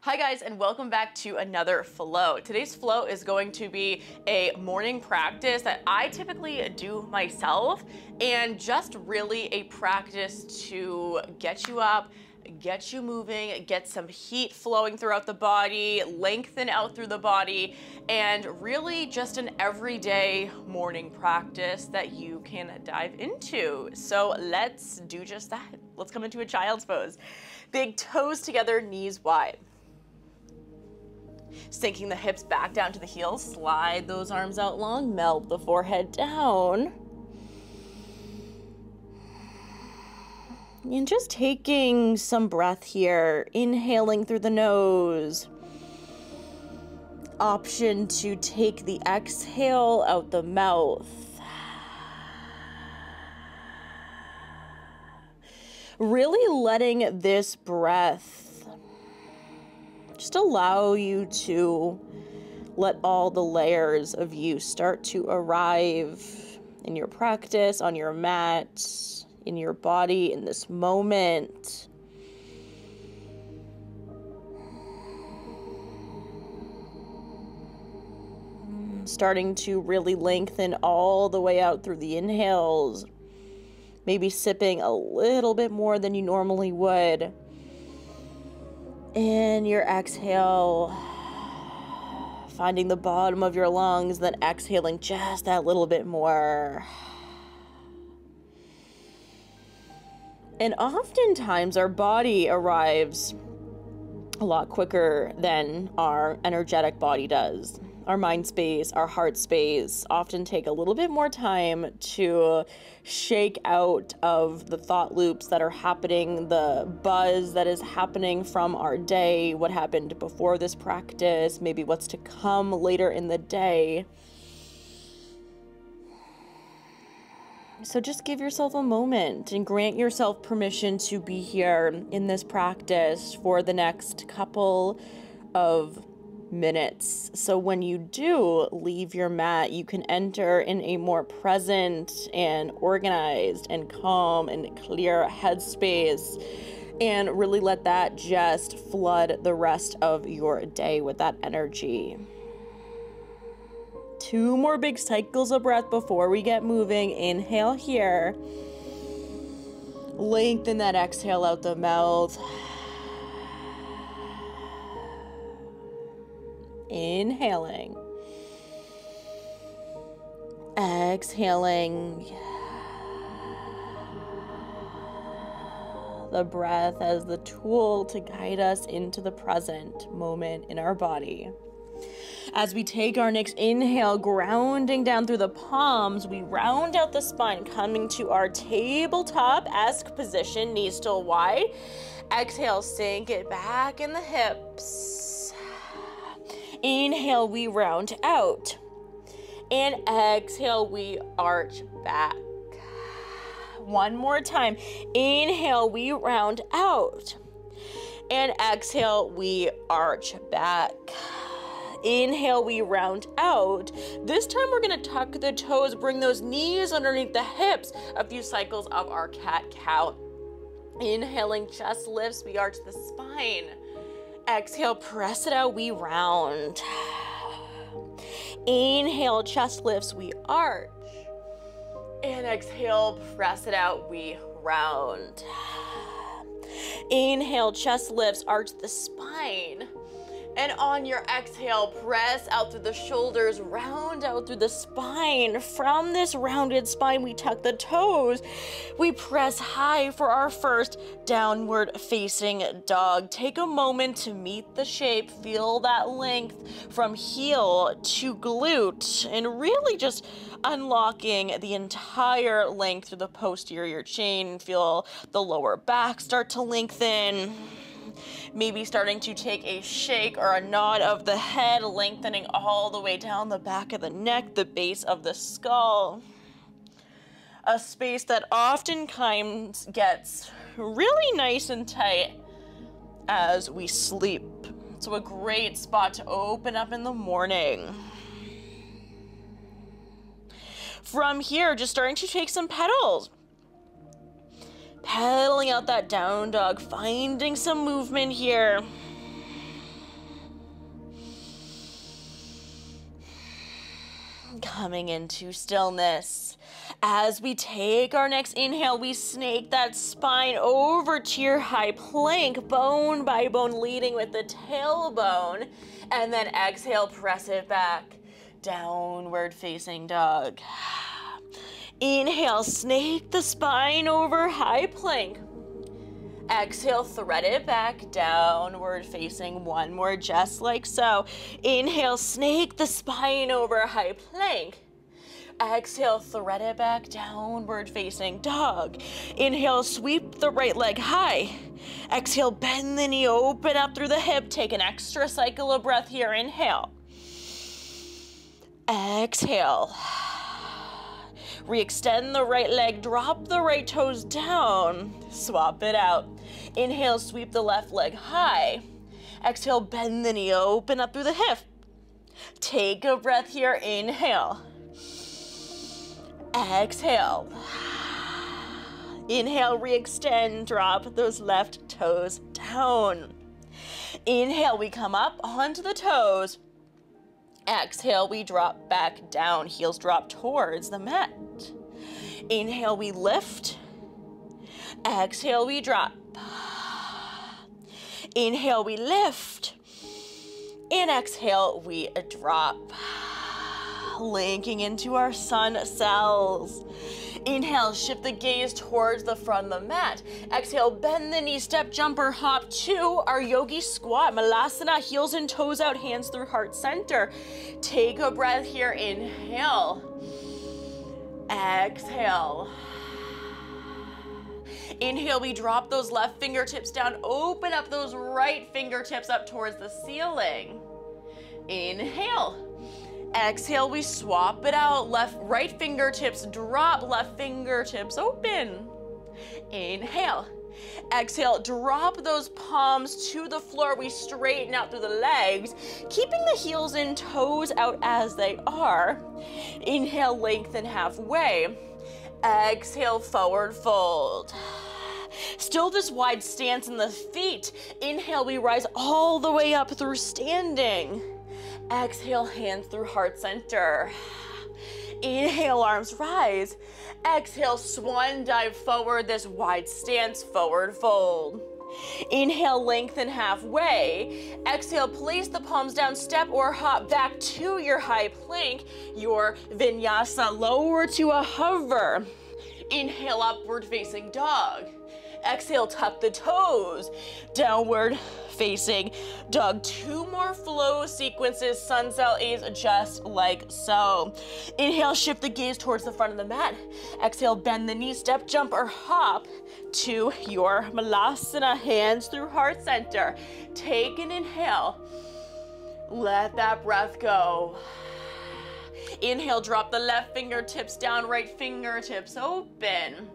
Hi guys, and welcome back to another flow. Today's flow is going to be a morning practice that I typically do myself, and just really a practice to get you up, get you moving, get some heat flowing throughout the body, lengthen out through the body, and really just an everyday morning practice that you can dive into. So let's do just that. Let's come into a child's pose. Big toes together, knees wide. Sinking the hips back down to the heels, slide those arms out long, melt the forehead down. And just taking some breath here, inhaling through the nose. Option to take the exhale out the mouth. Really letting this breath just allow you to let all the layers of you start to arrive in your practice, on your mat, in your body, in this moment. Starting to really lengthen all the way out through the inhales. Maybe sipping a little bit more than you normally would. And your exhale, finding the bottom of your lungs, then exhaling just that little bit more. And oftentimes our body arrives a lot quicker than our energetic body does. Our mind space, our heart space often take a little bit more time to shake out of the thought loops that are happening, the buzz that is happening from our day, what happened before this practice, maybe what's to come later in the day. So just give yourself a moment and grant yourself permission to be here in this practice for the next couple of minutes. So when you do leave your mat, you can enter in a more present and organized and calm and clear headspace, and really let that just flood the rest of your day with that energy. 2 more big cycles of breath before we get moving. Inhale here. Lengthen that exhale out the mouth. Inhaling. Exhaling. The breath as the tool to guide us into the present moment in our body. As we take our next inhale, grounding down through the palms, we round out the spine, coming to our tabletop-esque position, knees still wide. Exhale, sink it back in the hips. Inhale, we round out. And exhale, we arch back. One more time. Inhale, we round out. And exhale, we arch back. Inhale, we round out. This time we're gonna tuck the toes, bring those knees underneath the hips. A few cycles of our cat-cow. Inhaling, chest lifts, we arch the spine. Exhale, press it out, we round. Inhale, chest lifts, we arch. And exhale, press it out, we round. Inhale, chest lifts, arch the spine. And on your exhale, press out through the shoulders, round out through the spine. From this rounded spine, we tuck the toes. We press high for our first downward facing dog. Take a moment to meet the shape, feel that length from heel to glute, and really just unlocking the entire length through the posterior chain. Feel the lower back start to lengthen. Maybe starting to take a shake or a nod of the head, lengthening all the way down the back of the neck, the base of the skull. A space that oftentimes gets really nice and tight as we sleep. So a great spot to open up in the morning. From here, just starting to take some pedals. Pedaling out that down dog, finding some movement here. Coming into stillness. As we take our next inhale, we snake that spine over to your high plank, bone by bone, leading with the tailbone. And then exhale, press it back. Downward facing dog. Inhale, snake the spine over high plank. Exhale, thread it back, downward facing. One more, just like so. Inhale, snake the spine over high plank. Exhale, thread it back, downward facing dog. Inhale, sweep the right leg high. Exhale, bend the knee, open up through the hip. Take an extra cycle of breath here. Inhale. Exhale. Re-extend the right leg, drop the right toes down. Swap it out. Inhale, sweep the left leg high. Exhale, bend the knee, open up through the hip. Take a breath here. Inhale. Exhale. Inhale, re-extend, drop those left toes down. Inhale, we come up onto the toes. Exhale, we drop back down, heels drop towards the mat. Inhale, we lift. Exhale, we drop. Inhale, we lift. And exhale, we drop. Linking into our sun cells. Inhale, shift the gaze towards the front of the mat. Exhale, bend the knee, step, jumper, hop to our yogi squat. Malasana, heels and toes out, hands through heart center. Take a breath here. Inhale. Exhale. Inhale, we drop those left fingertips down. Open up those right fingertips up towards the ceiling. Inhale. Exhale, we swap it out. Right fingertips drop, left fingertips open. Inhale. Exhale, drop those palms to the floor. We straighten out through the legs, keeping the heels and toes out as they are. Inhale, lengthen halfway. Exhale, forward fold. Still this wide stance in the feet. Inhale, we rise all the way up through standing. Exhale, hands through heart center. Inhale, arms rise. Exhale, swan dive forward, this wide stance, forward fold. Inhale, lengthen halfway. Exhale, place the palms down, step or hop back to your high plank, your vinyasa, lower to a hover. Inhale, upward facing dog. Exhale, tuck the toes, downward facing dog. Two more flow sequences, sun cell A's, just like so. Inhale, shift the gaze towards the front of the mat. Exhale, bend the knee, step, jump, or hop to your malasana, hands through heart center. Take an inhale. Let that breath go. Inhale, drop the left fingertips down, right fingertips open.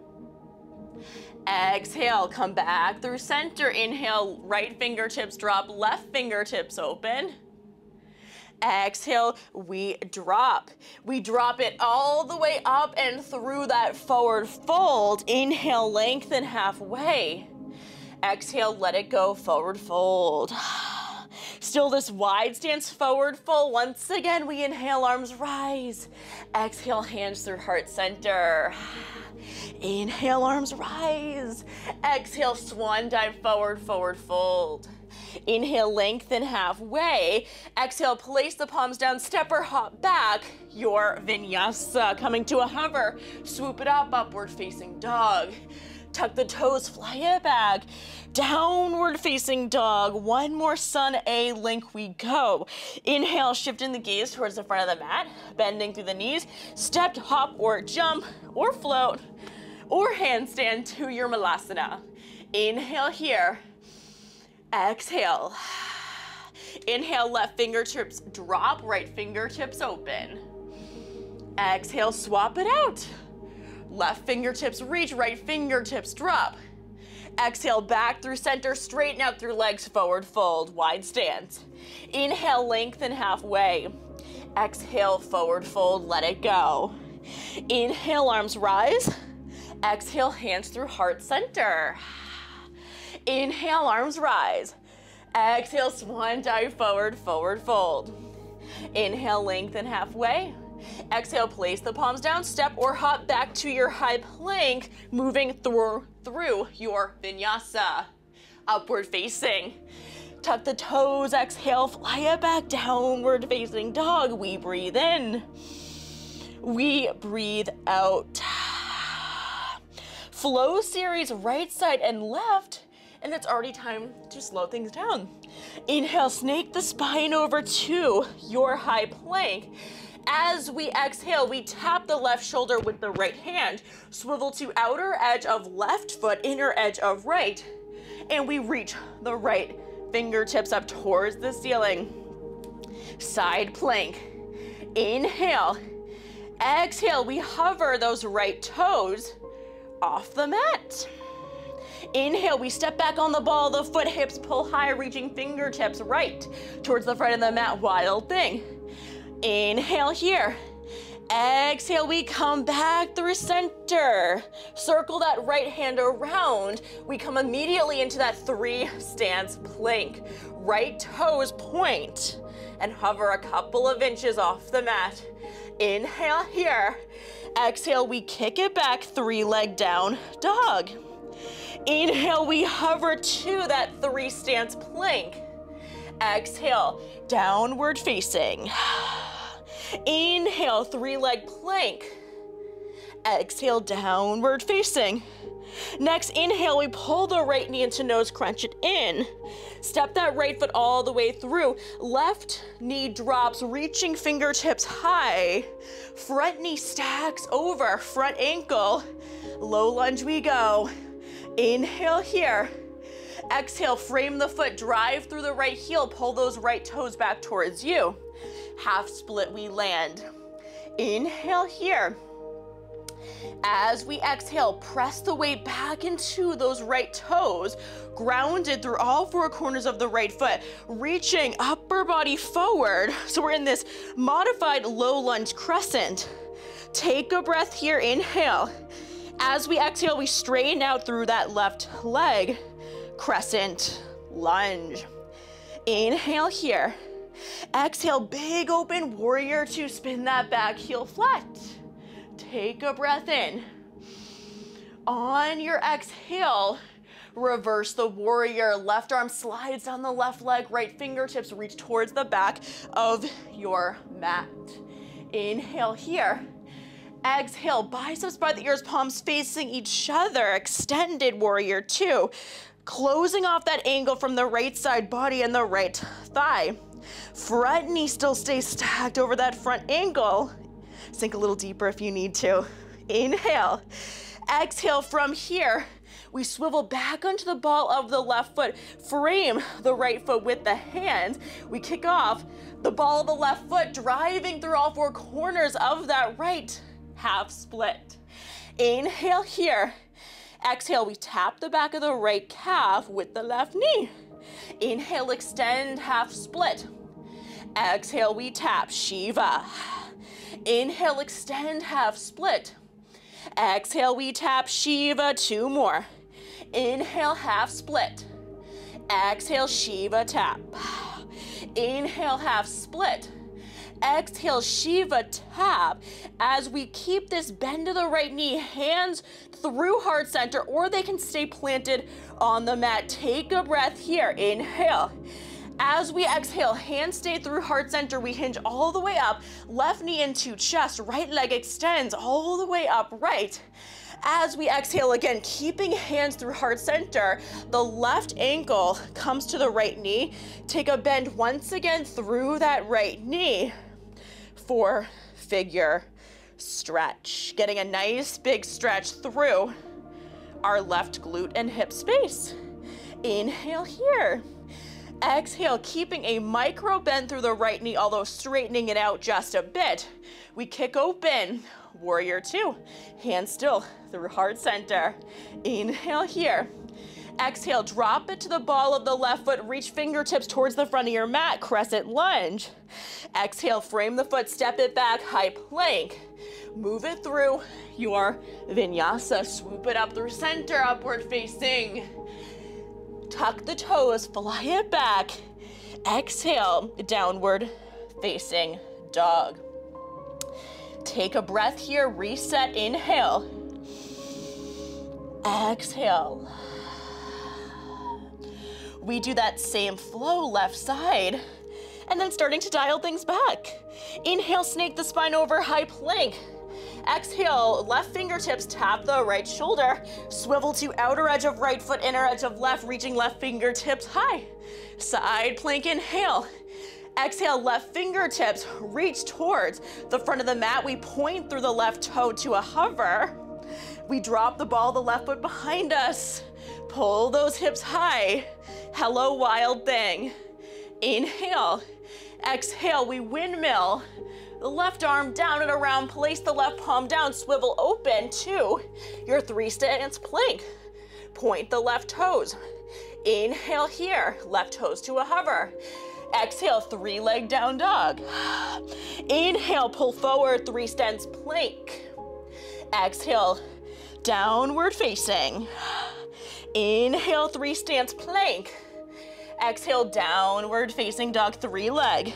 Exhale, come back through center. Inhale, right fingertips drop, left fingertips open. Exhale, we drop. We drop it all the way up and through that forward fold. Inhale, lengthen halfway. Exhale, let it go, forward fold. Still this wide stance, forward fold. Once again, we inhale, arms rise. Exhale, hands through heart center. Inhale, arms rise. Exhale, swan dive forward, forward fold. Inhale, lengthen halfway. Exhale, place the palms down, step or hop back, your vinyasa. Coming to a hover, swoop it up, upward facing dog. Tuck the toes, fly it back. Downward facing dog. One more sun A link we go. Inhale, shifting the gaze towards the front of the mat, bending through the knees, step, hop, or jump, or float, or handstand to your malasana. Inhale here. Exhale. Inhale, left fingertips drop, right fingertips open. Exhale, swap it out. Left fingertips reach, right fingertips drop. Exhale, back through center, straighten out through legs, forward fold, wide stance. Inhale, lengthen halfway. Exhale, forward fold, let it go. Inhale, arms rise. Exhale, hands through heart center. Inhale, arms rise. Exhale, swan dive forward, forward fold. Inhale, lengthen halfway. Exhale, place the palms down, step or hop back to your high plank, moving through your vinyasa. Upward facing. Tuck the toes, exhale, fly it back, downward facing dog. We breathe in. We breathe out. Flow series, right side and left, and it's already time to slow things down. Inhale, snake the spine over to your high plank. As we exhale, we tap the left shoulder with the right hand, swivel to outer edge of left foot, inner edge of right, and we reach the right fingertips up towards the ceiling. Side plank. Inhale. Exhale, we hover those right toes off the mat. Inhale, we step back on the ball of the foot, hips pull high, reaching fingertips right towards the front of the mat, wild thing. Inhale here. Exhale, we come back through center. Circle that right hand around. We come immediately into that 3 stance plank. Right toes point and hover a couple of inches off the mat. Inhale here. Exhale, we kick it back, 3-leg down dog. Inhale, we hover to that 3 stance plank. Exhale, downward facing. Inhale, 3-leg plank. Exhale, downward facing. Next, inhale, we pull the right knee into nose, crunch it in. Step that right foot all the way through. Left knee drops, reaching fingertips high. Front knee stacks over, front ankle. Low lunge we go. Inhale here. Exhale, frame the foot, drive through the right heel, pull those right toes back towards you. Half split, we land. Inhale here. As we exhale, press the weight back into those right toes, grounded through all 4 corners of the right foot, reaching upper body forward. So we're in this modified low lunge crescent. Take a breath here, inhale. As we exhale, we straighten out through that left leg, crescent lunge. Inhale here. Exhale, big open warrior 2, spin that back heel flat. Take a breath in. On your exhale, reverse the warrior. Left arm slides down the left leg, right fingertips reach towards the back of your mat. Inhale here. Exhale, biceps by the ears, palms facing each other. Extended warrior 2. Closing off that angle from the right side body and the right thigh. Front knee still stays stacked over that front ankle. Sink a little deeper if you need to. Inhale. Exhale from here. We swivel back onto the ball of the left foot. Frame the right foot with the hand. We kick off the ball of the left foot, driving through all 4 corners of that right half split. Inhale here. Exhale, we tap the back of the right calf with the left knee. Inhale, extend half split. Exhale, we tap Shiva. Inhale, extend half split. Exhale, we tap Shiva, 2 more. Inhale, half split. Exhale, Shiva tap. Inhale, half split. Exhale, Shiva tap. As we keep this bend to the right knee, hands through heart center, or they can stay planted on the mat. Take a breath here. Inhale. As we exhale, hands stay through heart center. We hinge all the way up. Left knee into chest. Right leg extends all the way up right. As we exhale again, keeping hands through heart center, the left ankle comes to the right knee. Take a bend once again through that right knee for figure stretch. Getting a nice big stretch through our left glute and hip space. Inhale here. Exhale, keeping a micro bend through the right knee, although straightening it out just a bit. We kick open, warrior 2. Hands still through heart center. Inhale here. Exhale, drop it to the ball of the left foot. Reach fingertips towards the front of your mat, crescent lunge. Exhale, frame the foot, step it back, high plank. Move it through your vinyasa. Swoop it up through center, upward facing. Tuck the toes, fly it back. Exhale, downward facing dog. Take a breath here, reset, inhale. Exhale. We do that same flow, left side, and then starting to dial things back. Inhale, snake the spine over, high plank. Exhale, left fingertips tap the right shoulder. Swivel to outer edge of right foot, inner edge of left, reaching left fingertips high. Side plank, inhale. Exhale, left fingertips reach towards the front of the mat. We point through the left toe to a hover. We drop the ball of the left foot behind us. Pull those hips high. Hello, wild thing. Inhale. Exhale, we windmill. The left arm down and around. Place the left palm down. Swivel open to your 3-stance plank. Point the left toes. Inhale here. Left toes to a hover. Exhale, 3-leg down dog. Inhale, pull forward, 3-stance plank. Exhale, downward facing. Inhale, 3-stance plank. Exhale, downward facing dog, 3-leg.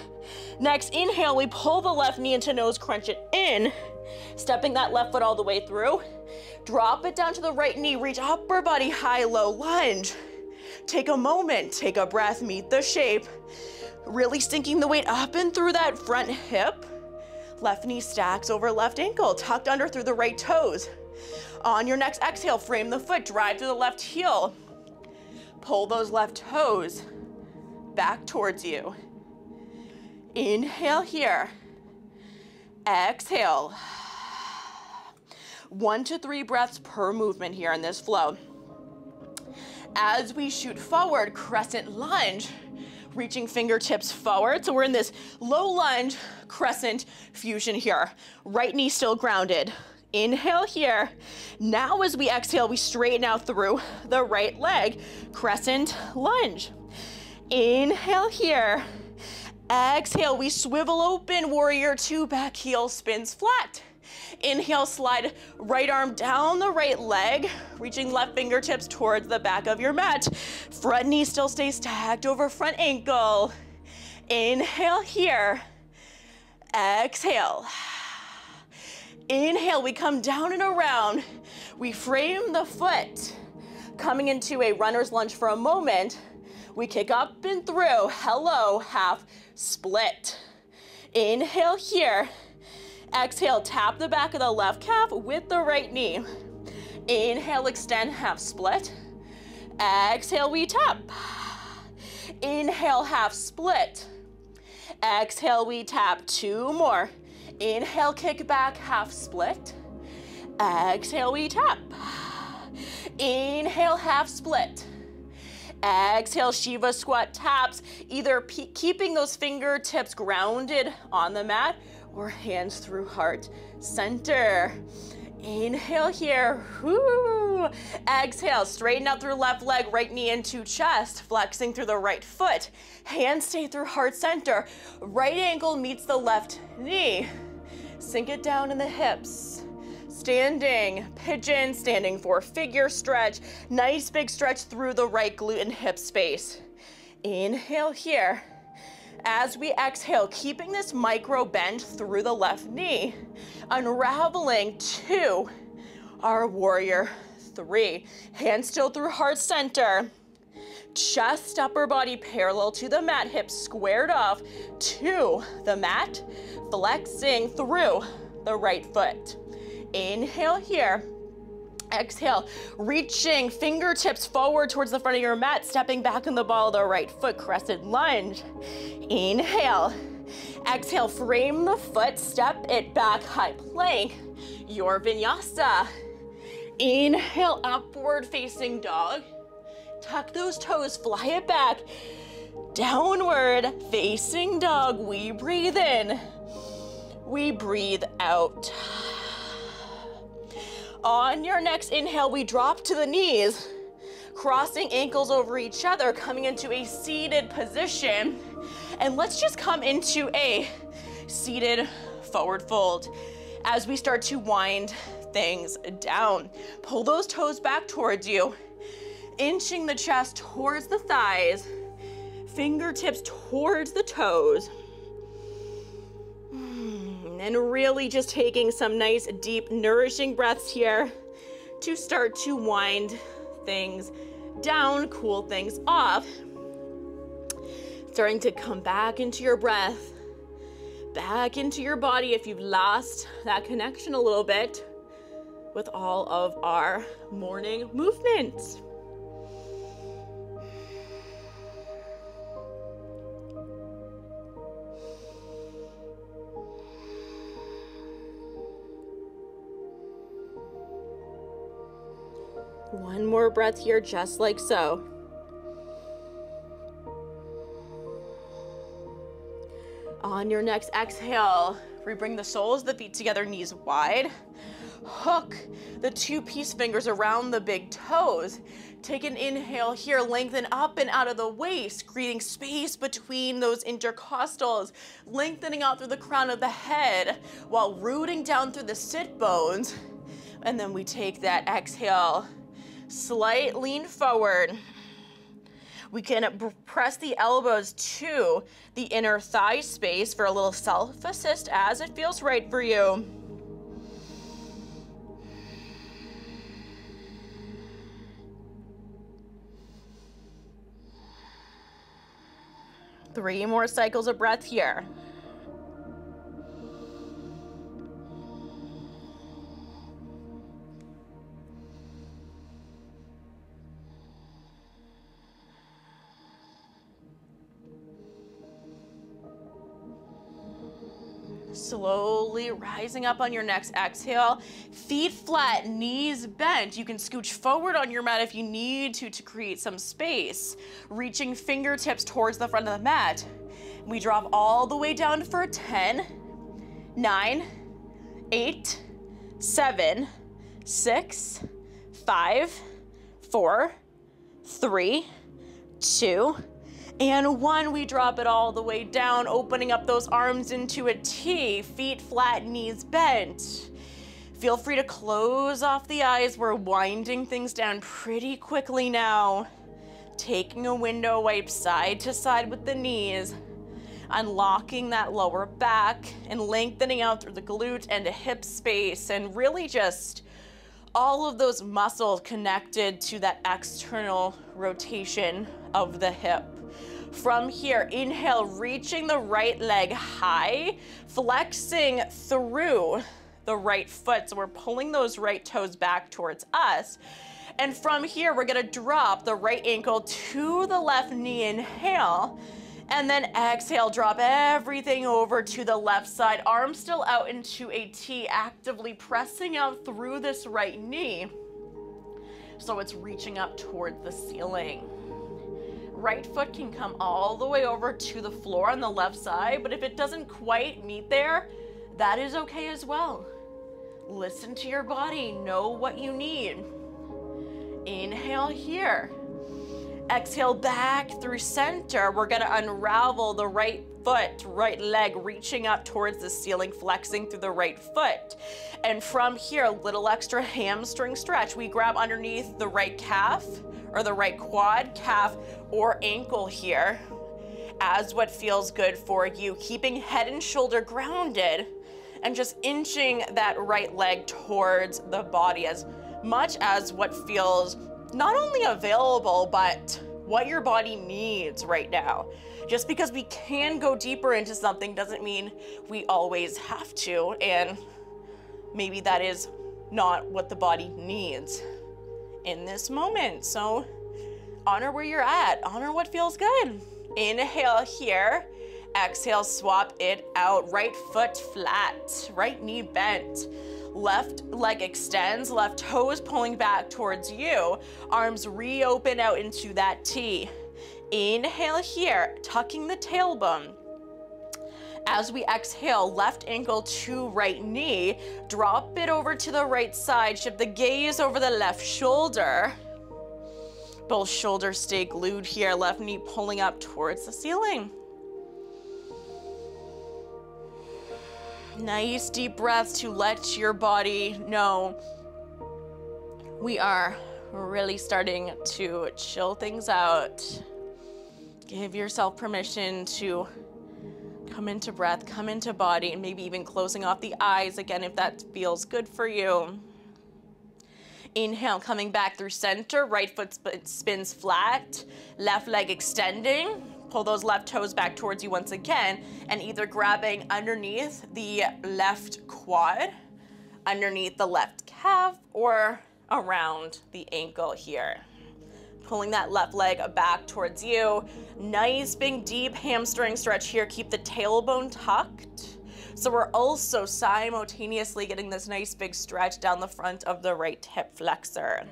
Next, inhale, we pull the left knee into nose, crunch it in, stepping that left foot all the way through. Drop it down to the right knee, reach upper body high, low lunge. Take a moment, take a breath, meet the shape. Really sinking the weight up and through that front hip. Left knee stacks over left ankle, tucked under through the right toes. On your next exhale, frame the foot, drive through the left heel. Pull those left toes back towards you. Inhale here. Exhale. 1 to 3 breaths per movement here in this flow. As we shoot forward, crescent lunge, reaching fingertips forward. So we're in this low lunge, crescent fusion here. Right knee still grounded. Inhale here. Now as we exhale, we straighten out through the right leg, crescent lunge. Inhale here. Exhale, we swivel open, warrior 2, back heel spins flat. Inhale, slide right arm down the right leg, reaching left fingertips towards the back of your mat. Front knee still stays stacked over front ankle. Inhale here. Exhale. Inhale, we come down and around. We frame the foot, coming into a runner's lunge for a moment. We kick up and through. Hello, half split. Inhale here. Exhale, tap the back of the left calf with the right knee. Inhale, extend, half split. Exhale, we tap. Inhale, half split. Exhale, we tap. 2 more. Inhale, kick back, half split. Exhale, we tap. Inhale, half split. Exhale, Shiva squat taps, either keeping those fingertips grounded on the mat or hands through heart center. Inhale here. Whoo. Exhale, straighten out through left leg, right knee into chest, flexing through the right foot. Hands stay through heart center. Right ankle meets the left knee. Sink it down in the hips. Standing pigeon, standing for figure stretch. Nice big stretch through the right glute and hip space. Inhale here. As we exhale, keeping this micro bend through the left knee, unraveling to our warrior 3. Hands still through heart center. Chest, upper body parallel to the mat, hips squared off to the mat, flexing through the right foot. Inhale here. Exhale, reaching fingertips forward towards the front of your mat, stepping back in the ball of the right foot, crescent lunge. Inhale. Exhale, frame the foot, step it back, high plank, your vinyasa. Inhale, upward facing dog. Tuck those toes, fly it back. Downward facing dog. We breathe in. We breathe out. On your next inhale, we drop to the knees, crossing ankles over each other, coming into a seated position. And let's just come into a seated forward fold as we start to wind things down. Pull those toes back towards you, inching the chest towards the thighs, fingertips towards the toes. And really just taking some nice, deep, nourishing breaths here to start to wind things down, cool things off. Starting to come back into your breath, back into your body if you've lost that connection a little bit with all of our morning movements. One more breath here, just like so. On your next exhale, we bring the soles of the feet together, knees wide. Hook the two peace fingers around the big toes. Take an inhale here, lengthen up and out of the waist, creating space between those intercostals, lengthening out through the crown of the head while rooting down through the sit bones. And then we take that exhale, slight lean forward. We can press the elbows to the inner thigh space for a little self-assist as it feels right for you. Three more cycles of breath here. Slowly rising up on your next exhale, feet flat, knees bent. You can scooch forward on your mat if you need to create some space. Reaching fingertips towards the front of the mat. We drop all the way down for 10, 9, 8, 7, 6, 5, 4, 3, 2, and 1. We drop it all the way down, opening up those arms into a T, feet flat, knees bent. Feel free to close off the eyes. We're winding things down pretty quickly now. Taking a window wipe side to side with the knees, unlocking that lower back and lengthening out through the glute and hip space, and really just all of those muscles connected to that external rotation of the hip. From here, inhale, reaching the right leg high, flexing through the right foot. So we're pulling those right toes back towards us. And from here, we're gonna drop the right ankle to the left knee, inhale. And then exhale, drop everything over to the left side. Arms still out into a T, actively pressing out through this right knee. So it's reaching up toward the ceiling. Right foot can come all the way over to the floor on the left side, but if it doesn't quite meet there, that is okay as well. Listen to your body, know what you need. Inhale here. Exhale back through center. We're gonna unravel the right foot, right leg, reaching up towards the ceiling, flexing through the right foot. And from here, a little extra hamstring stretch. We grab underneath the right calf or the right quad, calf, or ankle here as what feels good for you. Keeping head and shoulder grounded and just inching that right leg towards the body as much as what feels not only available, but what your body needs right now. Just because we can go deeper into something doesn't mean we always have to, and maybe that is not what the body needs in this moment. So honor where you're at, honor what feels good. Inhale here, exhale, swap it out. Right foot flat, right knee bent. Left leg extends, left toes pulling back towards you. Arms reopen out into that T. Inhale here, tucking the tailbone. As we exhale, left ankle to right knee, drop it over to the right side, shift the gaze over the left shoulder. Both shoulders stay glued here, left knee pulling up towards the ceiling. Nice deep breaths to let your body know we are really starting to chill things out. Give yourself permission to Come into breath, come into body, and maybe even closing off the eyes again if that feels good for you. Inhale, coming back through center, right foot spins flat, left leg extending. Pull those left toes back towards you once again, and either grabbing underneath the left quad, underneath the left calf, or around the ankle here. Pulling that left leg back towards you. Nice big deep hamstring stretch here. Keep the tailbone tucked. So we're also simultaneously getting this nice big stretch down the front of the right hip flexor.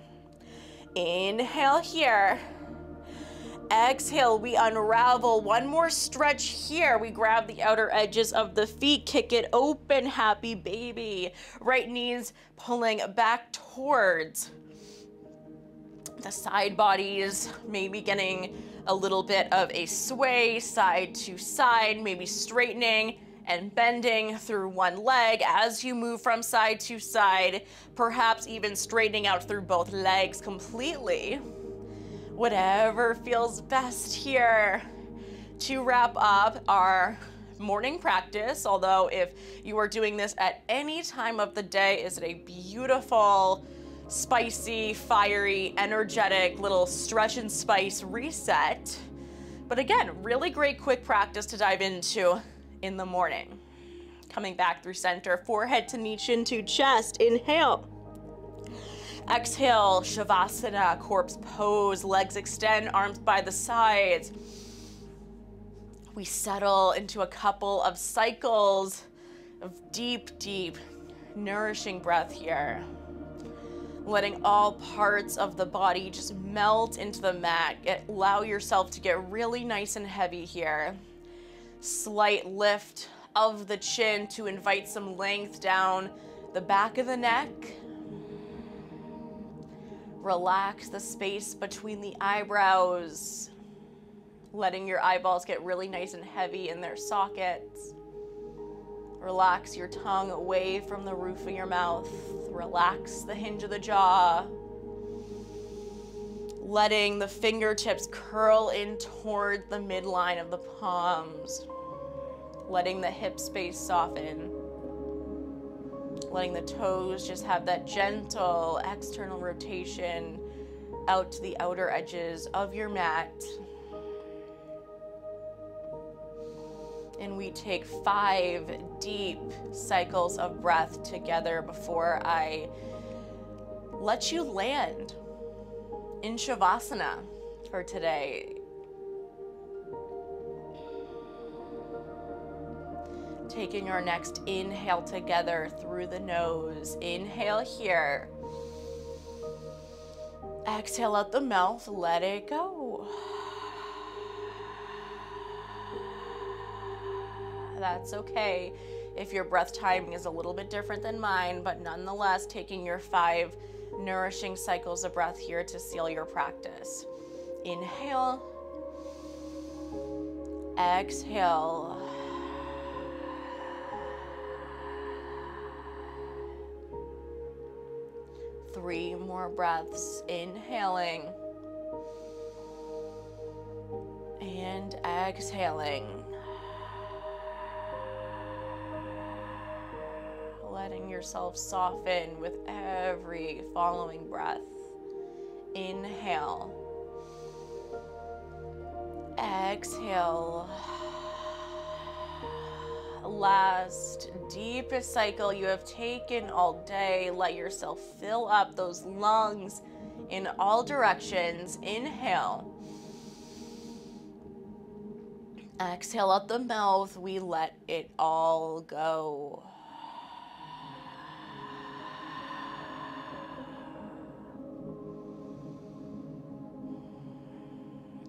Inhale here. Exhale, we unravel. One more stretch here. We grab the outer edges of the feet, kick it open, happy baby. Right knees pulling back towards the side bodies, maybe getting a little bit of a sway side to side, maybe straightening and bending through one leg as you move from side to side, perhaps even straightening out through both legs completely. Whatever feels best here. To wrap up our morning practice, although if you are doing this at any time of the day, is it a beautiful, spicy, fiery, energetic little stretch and spice reset. But again, really great quick practice to dive into in the morning. Coming back through center, forehead to knee, chin to chest. Inhale. Exhale, Shavasana, corpse pose, legs extend, arms by the sides. We settle into a couple of cycles of deep, deep, nourishing breath here. Letting all parts of the body just melt into the mat. Allow yourself to get really nice and heavy here. Slight lift of the chin to invite some length down the back of the neck. Relax the space between the eyebrows, letting your eyeballs get really nice and heavy in their sockets. Relax your tongue away from the roof of your mouth. Relax the hinge of the jaw. Letting the fingertips curl in toward the midline of the palms. Letting the hip space soften. Letting the toes just have that gentle external rotation out to the outer edges of your mat. And we take 5 deep cycles of breath together before I let you land in Shavasana for today. Taking our next inhale together through the nose. Inhale here. Exhale out the mouth, let it go. That's okay if your breath timing is a little bit different than mine, but nonetheless, taking your 5 nourishing cycles of breath here to seal your practice. Inhale. Exhale. Three more breaths, inhaling and exhaling. Letting yourself soften with every following breath. Inhale. Exhale. Last deepest cycle you have taken all day. Let yourself fill up those lungs in all directions. Inhale. Exhale out the mouth. We let it all go.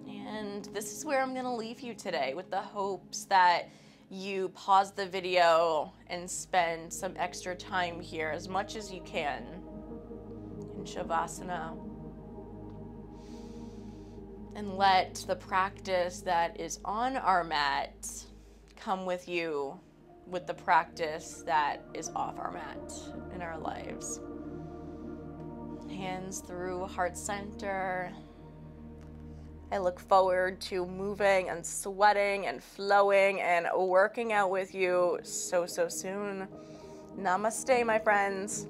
And this is where I'm going to leave you today, with the hopes that you pause the video and spend some extra time here as much as you can in Shavasana. And let the practice that is on our mat come with you with the practice that is off our mat in our lives. Hands through heart center. I look forward to moving and sweating and flowing and working out with you so soon. Namaste, my friends.